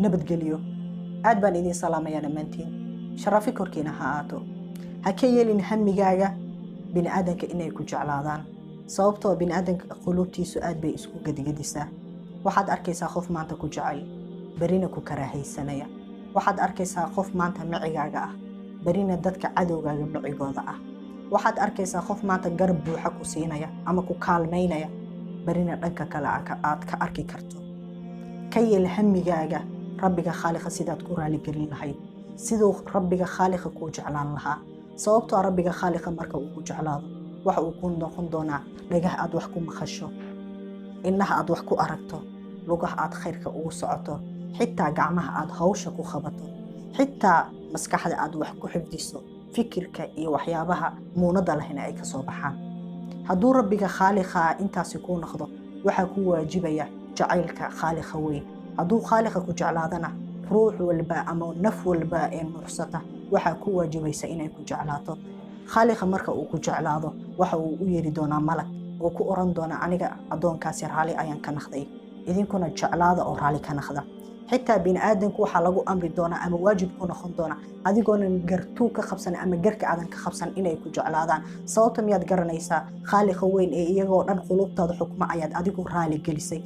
nabadgeliyo. aad baan idin salaamayaa dhammaantiin. sharafi korkiina ha aato. ha ka yeelin hamigaaga bini'aadanka inay ku jeclaadaan, sababtoo bini'aadanka qulubtiisu aad bay isku gadigadisaa. waxaad arkaysaa qof maanta ku jecel, berina ku karaahaysanaya. waxaad arkaysaa qof maanta micigaaga ah, berina dadka cadowgaaga micigooda ah. waxaad arkaysaa qof maanta garab buuxa ku siinaya ama ku kaalmaynaya, berina dhanka kale aad ka arki karto. ka yeel hamigaaga rabbiga khaaliqa sidaad ku raaligelin lahayd, siduu rabbiga khaaliqa kuu jeclaan lahaa. sababtoo rabbiga khaaliqa marka uu ku jeclaado waxa uu ku noqon doonaa dhagaha aad wax ku maqasho, indhaha aad wax ku aragto, lugaha aad khayrka ugu socoto, xitaa gacmaha aad hawsha ku qabato, xitaa maskaxda aad wax ku xifdiso, fikirka iyo waxyaabaha muunada lahina ay ka soo baxaan. hadduu rabbiga khaaliqa intaasi kuu noqdo waxaa ku waajibaya jacaylka khaaliqa weyn. hadduu khaaliqa ku jeclaadana ruux walba ama naf walba ee nuuxsata waxaa ku waajibaysa inay ku jeclaato. khaaliqa marka uu ku jeclaado waxa uu u yeeri doonaa malag oo ku oran doona aniga addoonkaasi raali ayaan ka naqday, idinkuna jeclaada oo raali ka naqda. xitaa bini'aadanku waxaa lagu amri doonaa ama waajib ku noqon doona adigoonan gartuu ka qabsan ama garka aadan ka qabsan inay ku jeclaadaan. sababta miyaad garanaysaa? khaaliqa weyn ee iyagoo dhan qulubtaada xukma ayaad adigu raali gelisay,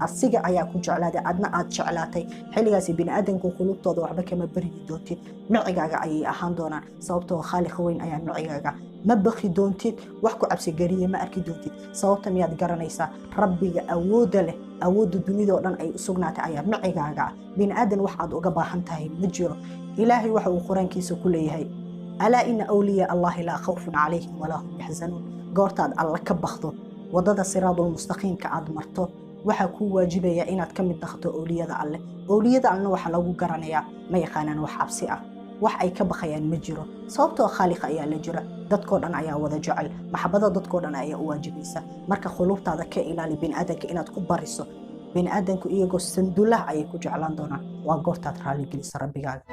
asiga ayaa ku jeclaaday, adna aad jeclaatay. xilligaasi bini'aadanku qulubtooda waxba kama baryi doontid, micigaaga ayay ahaan doonaan. sababtoo khaaliqa weyn ayaa micigaaga. ma baqi doontid, wax ku cabsigeliye ma arki doontid. sababta miyaad garanaysaa? rabbiga awoodda leh, awoodda dunidoo dhan ay u sugnaatay ayaa micigaaga ah. bini'aadan wax aad uga baahan tahay ma jiro. ilaahay waxa uu qur-aankiisa ku leeyahay, alaa ina awliyaa allahi laa khawfun calayhim walaa hum yaxzanuun. goortaad alla ka bakdo waddada siraadul mustaqiimka aad marto waxaa kuu waajibaya inaad ka mid noqoto owliyada alle. owliyada allena waxaa lagu garanayaa ma yaqaanaan wax cabsi ah, wax ay ka baqayaan ma jiro. sababtoo khaaliqa ayaa la jira, dadkoo dhan ayaa wada jecel, maxabada dadkoo dhan ayaa u waajibaysa. marka qulubtaada ka ilaali bini'aadanka inaad ku bariso. bini'aadanku iyagoo sandulah ayay ku jeclaan doonaan. waa goortaad raali gelisa rabbigaaga.